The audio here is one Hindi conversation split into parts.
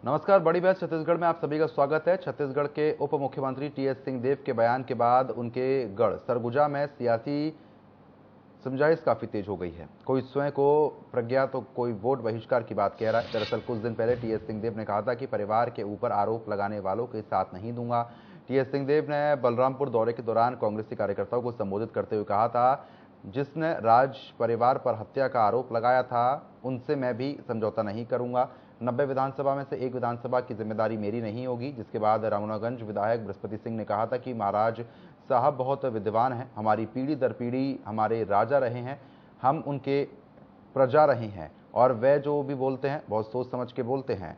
नमस्कार। बड़ी बहस छत्तीसगढ़ में आप सभी का स्वागत है। छत्तीसगढ़ के उप मुख्यमंत्री टीएस सिंहदेव के बयान के बाद उनके गढ़ सरगुजा में सियासी समझाइश काफी तेज हो गई है। कोई स्वयं को प्रज्ञा तो कोई वोट बहिष्कार की बात कह रहा है। दरअसल कुछ दिन पहले टीएस सिंहदेव ने कहा था कि परिवार के ऊपर आरोप लगाने वालों के साथ नहीं दूंगा। टीएस सिंहदेव ने बलरामपुर दौरे के दौरान कांग्रेसी कार्यकर्ताओं को संबोधित करते हुए कहा था, जिसने राज परिवार पर हत्या का आरोप लगाया था उनसे मैं भी समझौता नहीं करूंगा। 90 विधानसभा में से एक विधानसभा की जिम्मेदारी मेरी नहीं होगी। जिसके बाद रामगंज विधायक बृहस्पति सिंह ने कहा था कि महाराज साहब बहुत विद्वान हैं, हमारी पीढ़ी दर पीढ़ी हमारे राजा रहे हैं, हम उनके प्रजा रहे हैं और वे जो भी बोलते हैं बहुत सोच समझ के बोलते हैं।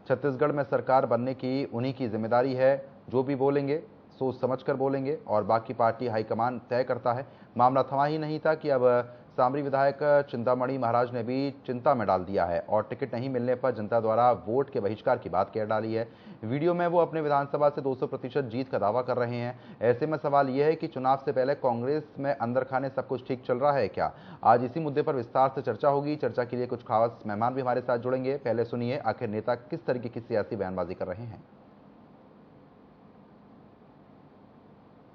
छत्तीसगढ़ में सरकार बनने की उन्हीं की जिम्मेदारी है, जो भी बोलेंगे सोच समझकर बोलेंगे और बाकी पार्टी हाईकमान तय करता है। मामला थमा ही नहीं था कि अब सामरी विधायक चिंतामणि महाराज ने भी चिंता में डाल दिया है और टिकट नहीं मिलने पर जनता द्वारा वोट के बहिष्कार की बात कह डाली है। वीडियो में वो अपने विधानसभा से 200% जीत का दावा कर रहे हैं। ऐसे में सवाल यह है कि चुनाव से पहले कांग्रेस में अंदर खाने सब कुछ ठीक चल रहा है क्या? आज इसी मुद्दे पर विस्तार से चर्चा होगी। चर्चा के लिए कुछ खास मेहमान भी हमारे साथ जुड़ेंगे। पहले सुनिए आखिर नेता किस तरीके की सियासी बयानबाजी कर रहे हैं।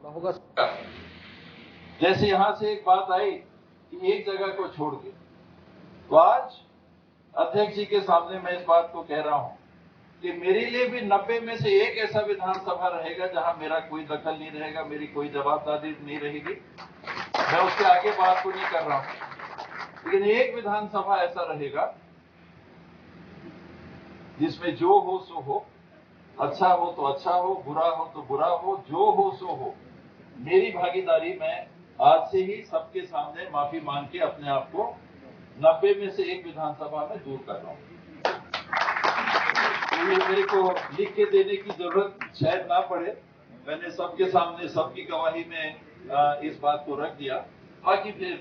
होगा जैसे यहां से एक बात आई कि एक जगह को छोड़ के, तो आज अध्यक्ष जी के सामने मैं इस बात को कह रहा हूं कि मेरे लिए भी 90 में से एक ऐसा विधानसभा रहेगा जहां मेरा कोई दखल नहीं रहेगा, मेरी कोई जवाबदारी नहीं रहेगी। मैं उसके आगे बात को नहीं कर रहा हूं, लेकिन एक विधानसभा ऐसा रहेगा जिसमें जो हो सो हो, अच्छा हो तो अच्छा हो, बुरा हो तो बुरा हो, जो हो सो हो। मेरी भागीदारी में आज से ही सबके सामने माफी मांग के अपने आप को 90 में से एक विधानसभा में दूर कर रहा हूं। तो ये मेरे को लिख के देने की जरूरत शायद ना पड़े, मैंने सबके सामने सबकी गवाही में इस बात को रख दिया। बाकी फिर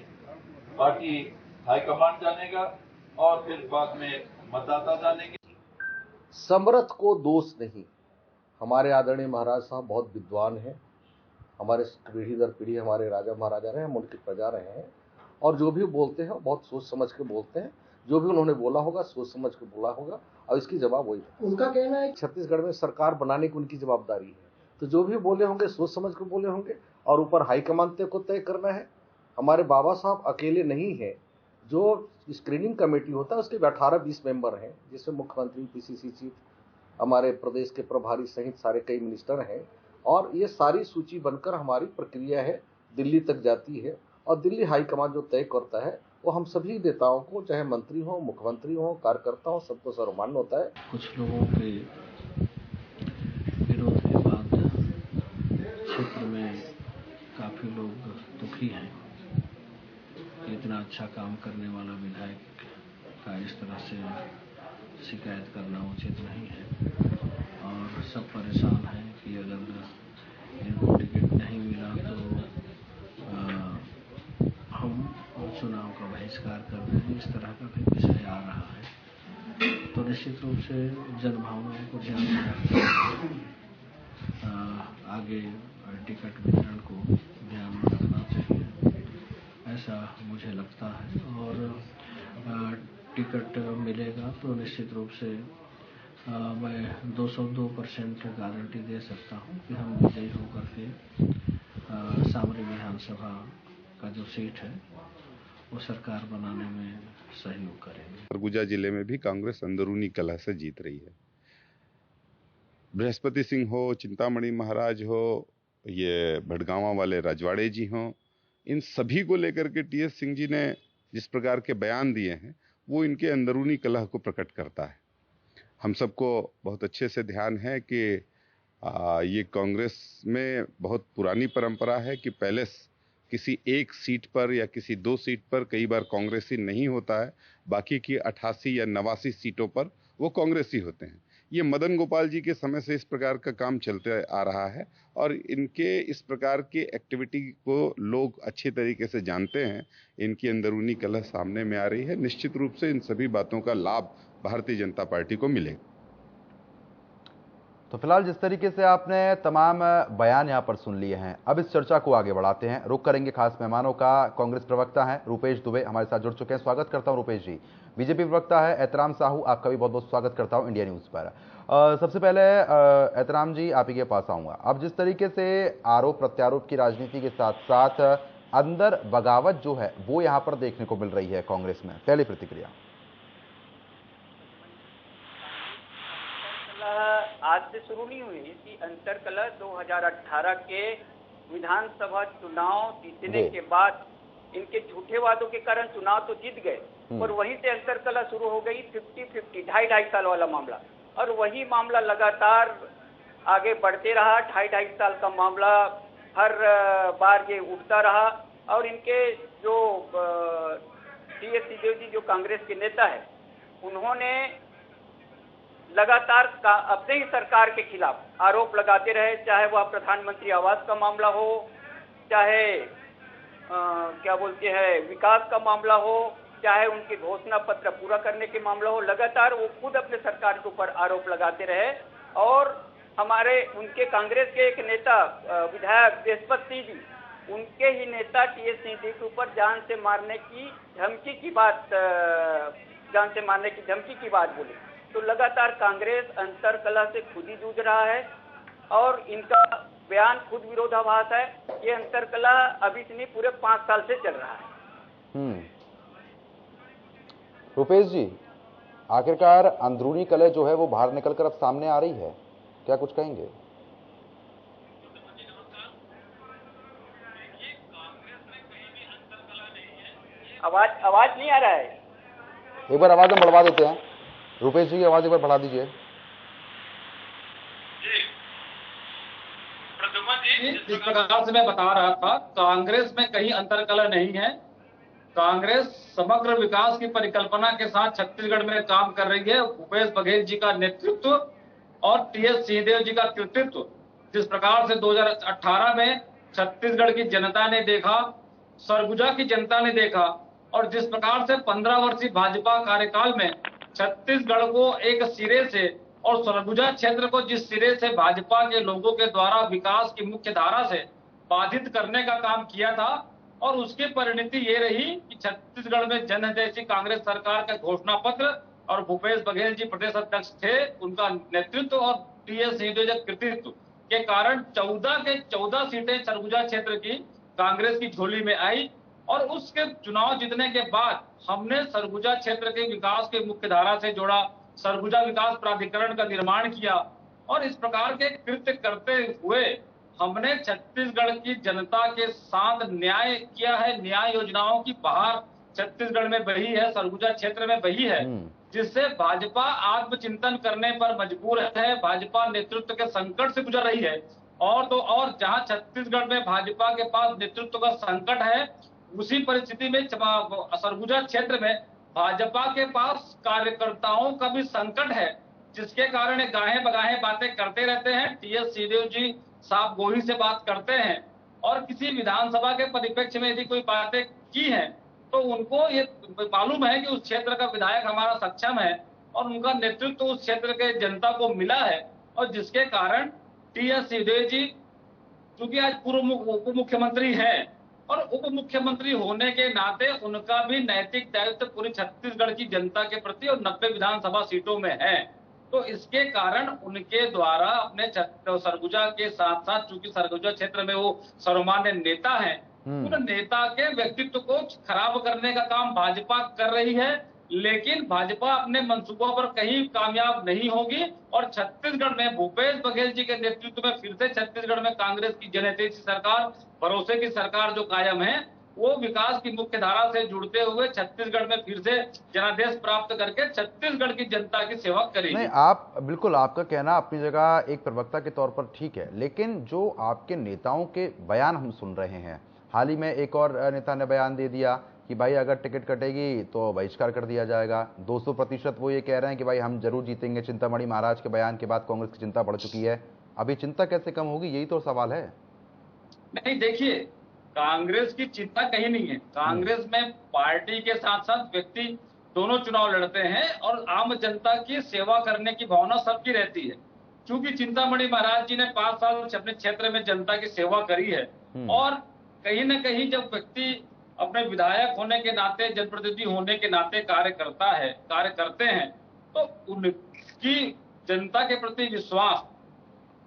पार्टी हाईकमांड जानेगा और फिर बाद में मतदाता जानेंगे। समर्थ को दोष नहीं। हमारे आदरणीय महाराज साहब बहुत विद्वान हैं, हमारे पीढ़ी दर पीढ़ी हमारे राजा महाराजा रहे हैं, हम उनकी प्रजा रहे हैं और जो भी बोलते हैं बहुत सोच समझ के बोलते हैं। जो भी उन्होंने बोला होगा सोच समझ के बोला होगा और इसकी जवाब वही है। उनका कहना है छत्तीसगढ़ में सरकार बनाने की उनकी जवाबदारी है, तो जो भी बोले होंगे सोच समझ के बोले होंगे और ऊपर हाईकमान को तय करना है। हमारे बाबा साहब अकेले नहीं है, जो स्क्रीनिंग कमेटी होता है उसके 18-20 मेंबर हैं, जिसमें मुख्यमंत्री, पीसीसी चीफ, हमारे प्रदेश के प्रभारी सहित सारे कई मिनिस्टर हैं और ये सारी सूची बनकर हमारी प्रक्रिया है दिल्ली तक जाती है और दिल्ली हाईकमान जो तय करता है वो हम सभी नेताओं को, चाहे मंत्री हो, मुख्यमंत्री हो, कार्यकर्ता हो, सबको सर्वमान्य होता है। कुछ लोगों के विरोध के बाद क्षेत्र में काफी लोग दुखी हैं। इतना अच्छा काम करने वाला विधायक का इस तरह से शिकायत करना उचित नहीं है और सब परेशान हैं कि अगर इनको टिकट नहीं मिला तो हम चुनाव का बहिष्कार कर दें। इस तरह का भी विषय आ रहा है, तो निश्चित रूप से जनभावनाओं को ध्यान में रखते हुए आगे टिकट वितरण को ध्यान में रखना चाहिए, ऐसा मुझे लगता है। और टिकट मिलेगा तो निश्चित रूप से मैं 202% गारंटी दे सकता हूं कि हम विजयी होकर के सामरी विधानसभा का जो सीट है वो सरकार बनाने में सहयोग करेंगे। सरगुजा जिले में भी कांग्रेस अंदरूनी कलह से जीत रही है। बृहस्पति सिंह हो, चिंतामणि महाराज हो, ये भटगांवा वाले रजवाड़े जी हों, इन सभी को लेकर के टीएस सिंह जी ने जिस प्रकार के बयान दिए हैं वो इनके अंदरूनी कलह को प्रकट करता है। हम सबको बहुत अच्छे से ध्यान है कि ये कांग्रेस में बहुत पुरानी परंपरा है कि पहले किसी एक सीट पर या किसी 2 सीट पर कई बार कांग्रेसी नहीं होता है, बाकी की 88 या 89 सीटों पर वो कांग्रेसी होते हैं। ये मदन गोपाल जी के समय से इस प्रकार का काम चलते आ रहा है और इनके इस प्रकार की एक्टिविटी को लोग अच्छे तरीके से जानते हैं। इनकी अंदरूनी कलह सामने में आ रही है। निश्चित रूप से इन सभी बातों का लाभ भारतीय जनता पार्टी को मिलेगा। तो फिलहाल जिस तरीके से आपने तमाम बयान यहां पर सुन लिए हैं, अब इस चर्चा को आगे बढ़ाते हैं। रुख करेंगे खास मेहमानों का। कांग्रेस प्रवक्ता हैं रूपेश दुबे हमारे साथ जुड़ चुके हैं, स्वागत करता हूं रूपेश जी। बीजेपी प्रवक्ता है एहतराम साहू, आपका भी बहुत बहुत स्वागत करता हूं इंडिया न्यूज पर। सबसे पहले एहतराम जी, आप ही के पास आऊंगा। अब जिस तरीके से आरोप प्रत्यारोप की राजनीति के साथ साथ अंदर बगावत जो है वो यहाँ पर देखने को मिल रही है कांग्रेस में, पहली प्रतिक्रिया। आज से शुरू नहीं हुई कि अंतरकलह 2018 के विधानसभा चुनाव जीतने के बाद इनके झूठे वादों के कारण चुनाव तो जीत गए और वहीं से अंतरकलह शुरू हो गई 50-50 ढाई साल वाला मामला, और वही मामला लगातार आगे बढ़ते रहा। ढाई साल का मामला हर बार ये उठता रहा और इनके जो टी.एस. सिंहदेव जी जो कांग्रेस के नेता है, उन्होंने लगातार अपने ही सरकार के खिलाफ आरोप लगाते रहे, चाहे वह प्रधानमंत्री आवास का मामला हो, चाहे क्या बोलते हैं विकास का मामला हो, चाहे उनके घोषणा पत्र पूरा करने के मामला हो। लगातार वो खुद अपने सरकार के ऊपर आरोप लगाते रहे और हमारे उनके कांग्रेस के एक नेता विधायक देशपत सिंह जी, उनके ही नेता टी.एस. सिंहदेव के ऊपर जान से मारने की धमकी की बात बोली। तो लगातार कांग्रेस अंतरकलह से खुद ही जूझ रहा है और इनका बयान खुद विरोधाभास है। ये अंतरकलह अभी से नहीं, पूरे 5 साल से चल रहा है। रुपेश जी, आखिरकार अंदरूनी कलह जो है वो बाहर निकलकर अब सामने आ रही है, क्या कुछ कहेंगे? आवाज नहीं आ रहा है, एक बार आवाज हम बढ़वा देते हैं। रुपेश जी की आवाज एक बार बढ़ा दीजिए। जिस प्रकार से मैं बता रहा था, कांग्रेस में कहीं अंतरकलह नहीं है। कांग्रेस समग्र विकास की परिकल्पना के साथ छत्तीसगढ़ में काम कर रही है। भूपेश बघेल जी का नेतृत्व और टी.एस. सिंहदेव जी का कृतित्व, जिस प्रकार से 2018 में छत्तीसगढ़ की जनता ने देखा, सरगुजा की जनता ने देखा, और जिस प्रकार से 15 वर्षीय भाजपा कार्यकाल में छत्तीसगढ़ को एक सिरे से और सरगुजा क्षेत्र को जिस सिरे से भाजपा के लोगों के द्वारा विकास की मुख्य धारा से बाधित करने का काम किया था, और उसकी परिणति ये रही कि छत्तीसगढ़ में जनहितैषी कांग्रेस सरकार का घोषणा पत्र और भूपेश बघेल जी प्रदेश अध्यक्ष थे, उनका नेतृत्व और टी.एस. सिंहदेव जी कृतित्व के कारण 14 के 14 सीटें सरगुजा क्षेत्र की कांग्रेस की झोली में आई। और उसके चुनाव जीतने के बाद हमने सरगुजा क्षेत्र के विकास के मुख्य धारा से जोड़ा, सरगुजा विकास प्राधिकरण का निर्माण किया, और इस प्रकार के कृत्य करते हुए हमने छत्तीसगढ़ की जनता के साथ न्याय किया है। न्याय योजनाओं की बहार छत्तीसगढ़ में बही है, सरगुजा क्षेत्र में बही है, जिससे भाजपा आत्मचिंतन करने पर मजबूर है। भाजपा नेतृत्व के संकट से गुजर रही है, और जहां छत्तीसगढ़ में भाजपा के पास नेतृत्व का संकट है, उसी परिस्थिति में सरगुजा क्षेत्र में भाजपा के पास कार्यकर्ताओं का भी संकट है, जिसके कारण गाहे बगाहे बातें करते रहते हैं। टी.एस. सिंहदेव जी साफ गोही से बात करते हैं, और किसी विधानसभा के परिप्रेक्ष्य में यदि कोई बातें की हैं तो उनको ये मालूम है कि उस क्षेत्र का विधायक हमारा सक्षम है और उनका नेतृत्व उस क्षेत्र के जनता को मिला है, और जिसके कारण टी.एस. सिंहदेव जी चूंकि आज पूर्व उप मुख्यमंत्री है, और उप मुख्यमंत्री होने के नाते उनका भी नैतिक दायित्व पूरी छत्तीसगढ़ की जनता के प्रति और 90 विधानसभा सीटों में है। तो इसके कारण उनके द्वारा अपने सरगुजा के साथ साथ, चूंकि सरगुजा क्षेत्र में वो सर्वमान्य नेता हैं, उन नेता के व्यक्तित्व को खराब करने का काम भाजपा कर रही है। लेकिन भाजपा अपने मंसूबों पर कहीं कामयाब नहीं होगी, और छत्तीसगढ़ में भूपेश बघेल जी के नेतृत्व में फिर से छत्तीसगढ़ में कांग्रेस की जनहितैषी सरकार, भरोसे की सरकार जो कायम है, वो विकास की मुख्य धारा से जुड़ते हुए छत्तीसगढ़ में फिर से जनादेश प्राप्त करके छत्तीसगढ़ की जनता की सेवा करेगी। नहीं, आप बिल्कुल, आपका कहना अपनी जगह एक प्रवक्ता के तौर पर ठीक है, लेकिन जो आपके नेताओं के बयान हम सुन रहे हैं, हाल ही में एक और नेता ने बयान दे दिया कि भाई अगर टिकट कटेगी तो बहिष्कार कर दिया जाएगा। 200% वो ये कह रहे हैं कि भाई हम जरूर जीतेंगे। चिंतामणि महाराज के बयान के बाद कांग्रेस की चिंता बढ़ चुकी है। अभी चिंता कैसे कम होगी, यही तो सवाल है। नहीं, देखिए, कांग्रेस की चिंता कहीं नहीं है। कांग्रेस में पार्टी के साथ साथ व्यक्ति दोनों चुनाव लड़ते हैं, और आम जनता की सेवा करने की भावना सबकी रहती है। चूंकि चिंतामणि महाराज जी ने 5 साल अपने क्षेत्र में जनता की सेवा करी है और कहीं न कहीं जब व्यक्ति अपने विधायक होने के नाते, जनप्रतिनिधि होने के नाते कार्य करते हैं, तो उनकी जनता के प्रति विश्वास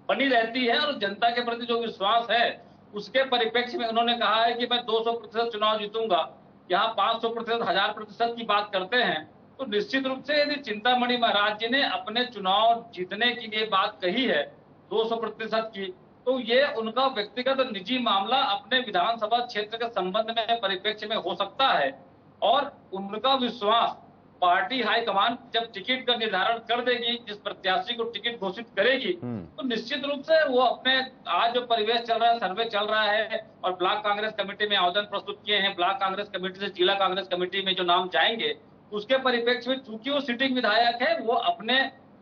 बनी रहती है और जनता के प्रति जो विश्वास है उसके परिप्रेक्ष्य में उन्होंने कहा है कि मैं 200% चुनाव जीतूंगा। यहाँ 500%, 1000% की बात करते हैं, तो निश्चित रूप से यदि चिंतामणि महाराज जी ने अपने चुनाव जीतने की ये बात कही है 200% की, तो ये उनका व्यक्तिगत निजी मामला अपने विधानसभा क्षेत्र के संबंध में परिप्रेक्ष्य में हो सकता है और उनका विश्वास पार्टी हाईकमान जब टिकट का निर्धारण कर देगी, जिस प्रत्याशी को टिकट घोषित करेगी, तो निश्चित रूप से वो अपने आज जो परिवेश चल रहा है, सर्वे चल रहा है और ब्लॉक कांग्रेस कमेटी में आवेदन प्रस्तुत किए हैं, ब्लॉक कांग्रेस कमेटी से जिला कांग्रेस कमेटी में जो नाम जाएंगे, उसके परिप्रेक्ष्य में चूंकि वो सिटिंग विधायक है, वो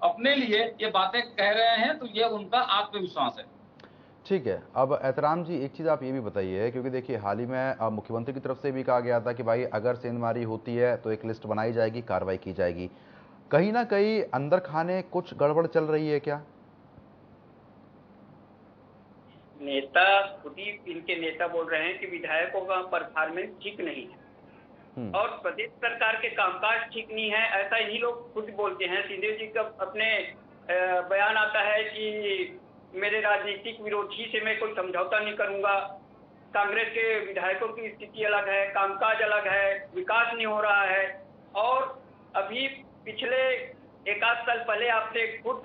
अपने लिए ये बातें कह रहे हैं, तो ये उनका आत्मविश्वास है। ठीक है। अब एहतराम जी, एक चीज़ आप ये भी बताइए, क्योंकि देखिए हाल ही में मुख्यमंत्री की तरफ से भी कहा गया था कि भाई अगर सेंधमारी होती है तो एक लिस्ट बनाई जाएगी, कार्रवाई की जाएगी। कहीं ना कहीं अंदर खाने कुछ गड़बड़ चल रही है क्या? नेता खुद ही, इनके नेता बोल रहे हैं कि विधायकों का परफॉर्मेंस ठीक नहीं है और प्रदेश सरकार के कामकाज ठीक नहीं है, ऐसा इन्हीं लोग खुद बोलते हैं। सिंहदेव जी का अपने बयान आता है कि मेरे राजनीतिक विरोधी से मैं कोई समझौता नहीं करूंगा, कांग्रेस के विधायकों की स्थिति अलग है, कामकाज अलग है, विकास नहीं हो रहा है। और अभी पिछले 1-8 साल पहले आपने खुद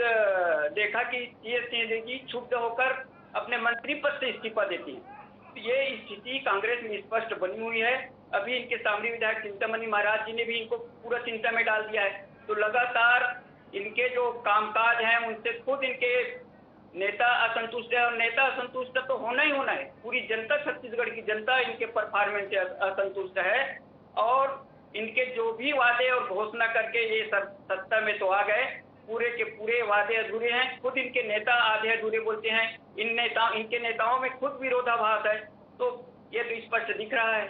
देखा कि टीएस सिंहदेव जी क्षुब्ध होकर अपने मंत्री पद से इस्तीफा देती है। ये स्थिति कांग्रेस में स्पष्ट बनी हुई है। अभी इनके सामने विधायक चिंतामणि महाराज जी ने भी इनको पूरा चिंता में डाल दिया है। तो लगातार इनके जो कामकाज हैं उनसे खुद इनके नेता असंतुष्ट है और नेता असंतुष्ट तो होना ही होना है। पूरी जनता, छत्तीसगढ़ की जनता इनके परफॉर्मेंस से असंतुष्ट है और इनके जो भी वादे और घोषणा करके ये सत्ता में तो आ गए, पूरे के पूरे वादे अधूरे हैं। खुद इनके नेता आधे अधूरे बोलते हैं। इनके नेताओं में खुद विरोधाभास है, तो ये तो स्पष्ट दिख रहा है।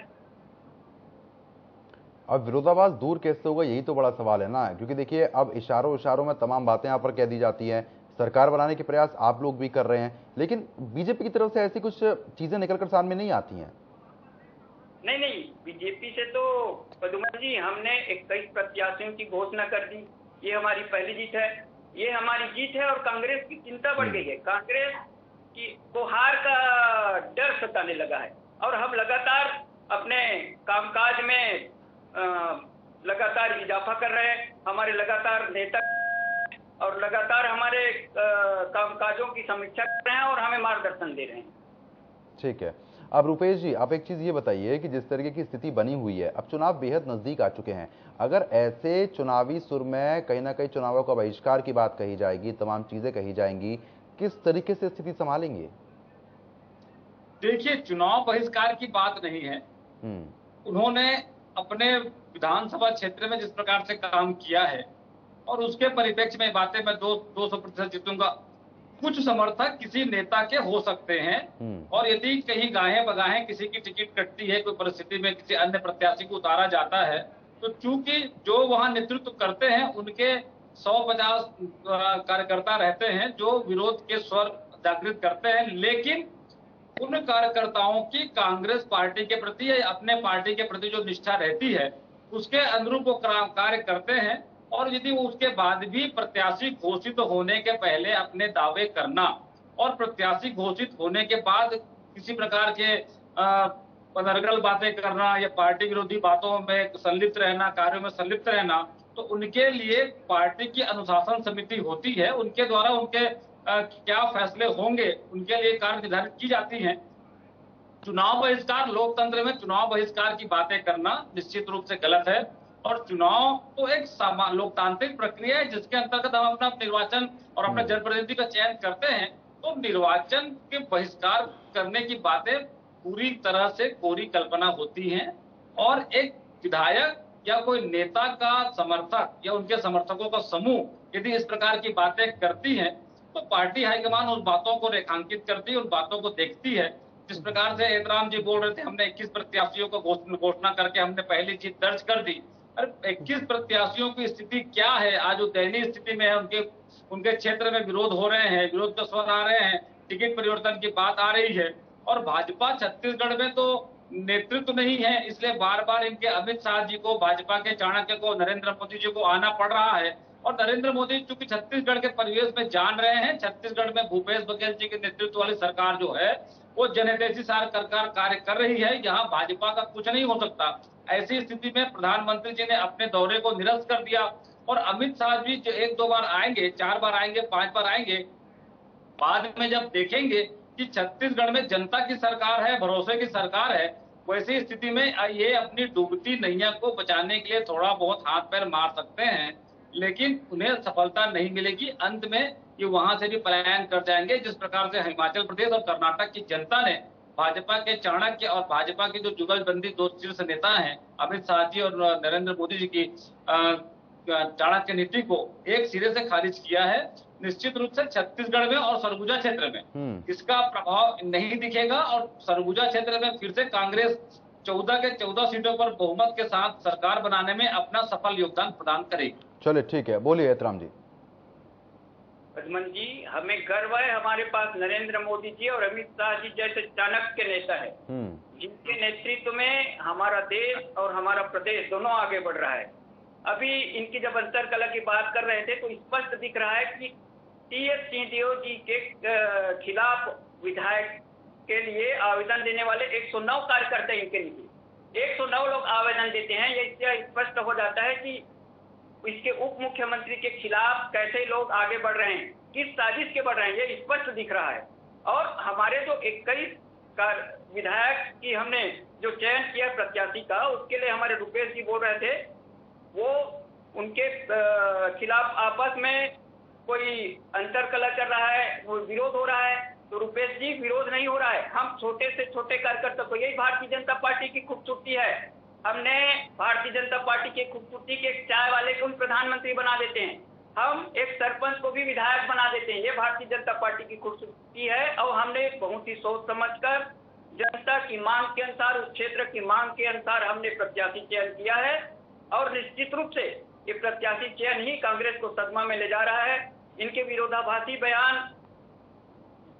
अब विरोधाभास दूर कैसे होगा, यही तो बड़ा सवाल है ना, क्योंकि देखिए अब इशारों में तमाम बातें यहाँ पर कह दी जाती हैं। सरकार बनाने के प्रयास आप लोग भी कर रहे हैं, लेकिन बीजेपी की तरफ से ऐसी कुछ चीजें निकलकर सामने नहीं आती हैं। नहीं, बीजेपी से तो पदुमन जी हमने 21 प्रत्याशियों की घोषणा कर दी। ये हमारी पहली जीत है, ये हमारी जीत है और कांग्रेस की चिंता बढ़ गई है। कांग्रेस की को हार का डर सताने लगा है और हम लगातार अपने कामकाज में लगातार इजाफा कर रहे हैं। हमारे लगातार नेता और लगातार हमारे कामकाजों की समीक्षा कर रहे हैं और हमें मार्गदर्शन दे रहे हैं। ठीक है। अब रुपेश जी, आप एक चीज ये बताइए कि जिस तरीके की स्थिति बनी हुई है, अब चुनाव बेहद नजदीक आ चुके हैं, अगर ऐसे चुनावी सुर में कहीं ना कहीं चुनावों का बहिष्कार की बात कही जाएगी, तमाम चीजें कही जाएंगी, किस तरीके से स्थिति संभालेंगे? देखिए, चुनाव बहिष्कार की बात नहीं है। उन्होंने अपने विधानसभा क्षेत्र में जिस प्रकार से काम किया है और उसके परिप्रेक्ष्य में बातें, मैं 200% जीतूंगा, कुछ समर्थक किसी नेता के हो सकते हैं और यदि कहीं गाहें बगाहें किसी की टिकट कटती है, कोई परिस्थिति में किसी अन्य प्रत्याशी को उतारा जाता है, तो चूंकि जो वहां नेतृत्व करते हैं उनके 150 कार्यकर्ता रहते हैं जो विरोध के स्वर जागृत करते हैं, लेकिन उन कार्यकर्ताओं की कांग्रेस पार्टी के प्रति या अपने पार्टी के प्रति जो निष्ठा रहती है उसके अनुरूप वो कार्य करते हैं। और यदि वो उसके बाद भी प्रत्याशी घोषित होने के पहले अपने दावे करना और प्रत्याशी घोषित होने के बाद किसी प्रकार के अनर्गल बातें करना या पार्टी विरोधी बातों में संलिप्त रहना, कार्यों में संलिप्त रहना, तो उनके लिए पार्टी की अनुशासन समिति होती है, उनके द्वारा उनके क्या फैसले होंगे उनके लिए कार्य निर्धारित की जाती हैं। चुनाव बहिष्कार, लोकतंत्र में चुनाव बहिष्कार की बातें करना निश्चित रूप से गलत है और चुनाव तो एक लोकतांत्रिक प्रक्रिया है जिसके अंतर्गत हम अपना निर्वाचन और अपने जनप्रतिनिधि का चयन करते हैं। तो निर्वाचन के बहिष्कार करने की बातें पूरी तरह से कोरी कल्पना होती हैं और एक विधायक या कोई नेता का समर्थक या उनके समर्थकों का समूह यदि इस प्रकार की बातें करती है तो पार्टी हाईकमान उन बातों को रेखांकित करती है, उन बातों को देखती है। जिस प्रकार से एहतराम जी बोल रहे थे, हमने 21 प्रत्याशियों को घोषणा करके हमने पहली जीत दर्ज कर दी। अरे 21 प्रत्याशियों की स्थिति क्या है आज, वो दयनीय स्थिति में है, उनके क्षेत्र में विरोध हो रहे हैं, विरोध के स्वर आ रहे हैं, टिकट परिवर्तन की बात आ रही है। और भाजपा छत्तीसगढ़ में तो नेतृत्व नहीं है, इसलिए बार बार इनके अमित शाह जी को, भाजपा के चाणक्य को, नरेंद्र मोदी जी को आना पड़ रहा है। और नरेंद्र मोदी चूंकि छत्तीसगढ़ के परिवेश में जान रहे हैं, छत्तीसगढ़ में भूपेश बघेल जी के नेतृत्व वाली सरकार जो है वो जनहितैषी सरकार कार्य कर रही है, यहाँ भाजपा का कुछ नहीं हो सकता। ऐसी स्थिति में प्रधानमंत्री जी ने अपने दौरे को निरस्त कर दिया और अमित शाह जी जो 1-2 बार आएंगे, 4 बार आएंगे, 5 बार आएंगे, बाद में जब देखेंगे कि छत्तीसगढ़ में जनता की सरकार है, भरोसे की सरकार है, वैसी स्थिति में ये अपनी डूबती नैया को बचाने के लिए थोड़ा बहुत हाथ पैर मार सकते हैं, लेकिन उन्हें सफलता नहीं मिलेगी। अंत में ये वहां से भी पलायन कर जाएंगे, जिस प्रकार से हिमाचल प्रदेश और कर्नाटक की जनता ने भाजपा के चाणक्य और भाजपा के जो जुगलबंदी 2 शीर्ष नेता हैं अमित शाह जी और नरेंद्र मोदी जी की चाणक्य नीति को एक सिरे से खारिज किया है। निश्चित रूप से छत्तीसगढ़ में और सरगुजा क्षेत्र में इसका प्रभाव नहीं दिखेगा और सरगुजा क्षेत्र में फिर से कांग्रेस 14 के 14 सीटों पर बहुमत के साथ सरकार बनाने में अपना सफल योगदान प्रदान करेगी। चलिए ठीक है, बोलिए एतराम जी। पद्मन जी, हमें गर्व है हमारे पास नरेंद्र मोदी जी और अमित शाह जी जैसे चाणक्य नेता है, जिनके नेतृत्व में हमारा देश और हमारा प्रदेश दोनों आगे बढ़ रहा है। अभी इनकी जब अंतरकलह की बात कर रहे थे तो स्पष्ट दिख रहा है कि टीएस सिंहदेव जी के खिलाफ विधायक के लिए आवेदन देने वाले 109 कार्यकर्ता इनके नीचे 109 लोग आवेदन देते हैं। ये इससे स्पष्ट हो जाता है कि इसके उप मुख्यमंत्री के खिलाफ कैसे लोग आगे बढ़ रहे हैं, किस साजिश के बढ़ रहे हैं, ये स्पष्ट दिख रहा है। और हमारे जो 21 विधायक की हमने जो चयन किया प्रत्याशी का, उसके लिए हमारे रुपेश जी बोल रहे थे वो उनके खिलाफ आपस में कोई अंतरकलह चल रहा है, वो विरोध हो रहा है। तो रुपेश जी, विरोध नहीं हो रहा है। हम छोटे से छोटे कार्यकर्ता को, यही भारतीय जनता पार्टी की खूबसूरती है। हमने भारतीय जनता पार्टी की खूबसूरती के एक चाय वाले को भी प्रधानमंत्री बना देते हैं, हम एक सरपंच को भी विधायक बना देते हैं। ये भारतीय जनता पार्टी की खूबसूरती है। और हमने बहुत ही सोच समझकर जनता की मांग के अनुसार, उस क्षेत्र की मांग के अनुसार हमने प्रत्याशी चयन किया है। और निश्चित रूप से ये प्रत्याशी चयन ही कांग्रेस को सदमा में ले जा रहा है। इनके विरोधाभासी बयान,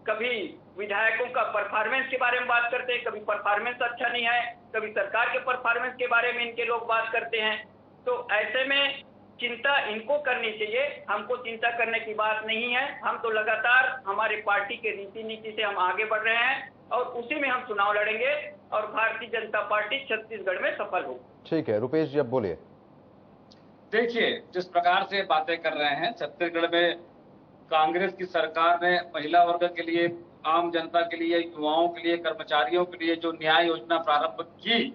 कभी विधायकों का परफॉर्मेंस के बारे में बात करते हैं, कभी परफॉर्मेंस अच्छा नहीं है, कभी सरकार के परफॉर्मेंस के बारे में इनके लोग बात करते हैं। तो ऐसे में चिंता इनको करनी चाहिए, हमको चिंता करने की बात नहीं है। हम तो लगातार हमारी पार्टी के नीति से हम आगे बढ़ रहे हैं और उसी में हम चुनाव लड़ेंगे और भारतीय जनता पार्टी छत्तीसगढ़ में सफल होगी। ठीक है, रुपेश जी अब बोलिए। देखिए, जिस प्रकार से बातें कर रहे हैं, छत्तीसगढ़ में कांग्रेस की सरकार ने महिला वर्ग के लिए, आम जनता के लिए, युवाओं के लिए, कर्मचारियों के लिए जो न्याय योजना प्रारंभ की,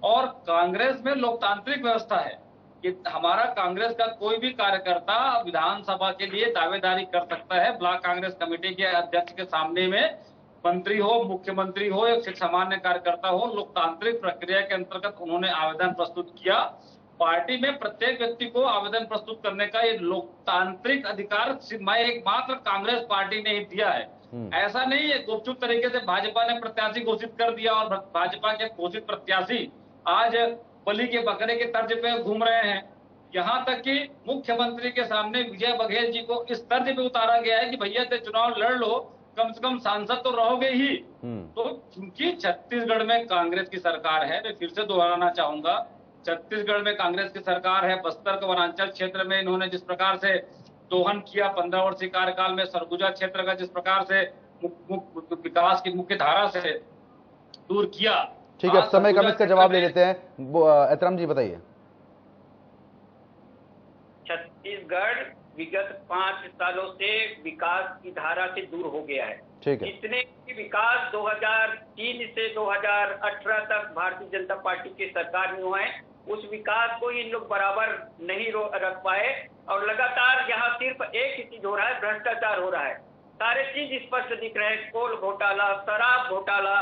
और कांग्रेस में लोकतांत्रिक व्यवस्था है कि हमारा कांग्रेस का कोई भी कार्यकर्ता विधानसभा के लिए दावेदारी कर सकता है। ब्लॉक कांग्रेस कमेटी के अध्यक्ष के सामने में मंत्री हो, मुख्यमंत्री हो, एक सामान्य कार्यकर्ता हो, लोकतांत्रिक प्रक्रिया के अंतर्गत उन्होंने आवेदन प्रस्तुत किया। पार्टी में प्रत्येक व्यक्ति को आवेदन प्रस्तुत करने का ये लोकतांत्रिक अधिकार एकमात्र कांग्रेस पार्टी ने ही दिया है। ऐसा नहीं है गुपचुप तरीके से भाजपा ने प्रत्याशी घोषित कर दिया और भाजपा के घोषित प्रत्याशी आज बलि के बकरे के तर्ज पे घूम रहे हैं। यहाँ तक कि मुख्यमंत्री के सामने विजय बघेल जी को इस तर्ज पे उतारा गया है कि भैया से चुनाव लड़ लो, कम से कम सांसद तो रहोगे ही। तो क्योंकि छत्तीसगढ़ में कांग्रेस की सरकार है, मैं फिर से दोहराना चाहूंगा, छत्तीसगढ़ में कांग्रेस की सरकार है। बस्तर के वनांचल क्षेत्र में इन्होंने जिस प्रकार से दोहन किया 15 वर्षीय कार्यकाल में, सरगुजा क्षेत्र का जिस प्रकार से विकास की मुख्य धारा से दूर किया। ठीक है, समय कम, इसका जवाब ले लेते हैं। एतराम जी बताइए। छत्तीसगढ़ विगत 5 सालों से विकास की धारा से दूर हो गया है। ठीक है, जितने भी विकास 2003 से 2018 तक भारतीय जनता पार्टी की सरकार में हुए हैं, उस विकास को इन लोग बराबर नहीं रख पाए और लगातार यहाँ सिर्फ एक ही चीज हो रहा है, भ्रष्टाचार हो रहा है। सारे चीज स्पष्ट दिख रहे हैं, कोल घोटाला, शराब घोटाला,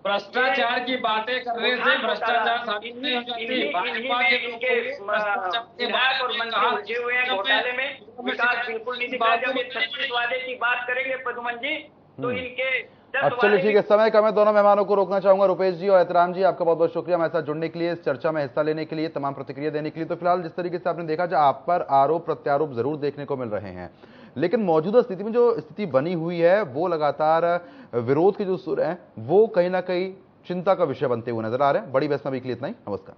भ्रष्टाचार की बातें करने से भ्रष्टाचार साबित नहीं हो जाती। भाजपा के विधायक और मंत्री उलझे हुए हैं घोटाले में, विकास बिल्कुल नहीं दिख रहा। जब ये 36 वादे की बात करेंगे पद्मन जी, तो इनके अब चलिए ठीक है, समय कम है, दोनों मेहमानों को रोकना चाहूंगा। रुपेश जी और एहतराम जी, आपका बहुत बहुत शुक्रिया हमारे साथ जुड़ने के लिए, इस चर्चा में हिस्सा लेने के लिए, तमाम प्रतिक्रिया देने के लिए। तो फिलहाल जिस तरीके से आपने देखा, जो आप पर आरोप प्रत्यारोप जरूर देखने को मिल रहे हैं, लेकिन मौजूदा स्थिति में जो स्थिति बनी हुई है, वो लगातार विरोध के जो सुर हैं वो कहीं ना कहीं चिंता का विषय बनते हुए नजर आ रहे हैं। बड़ी वैष्णवी के लिए इतना ही, नमस्कार।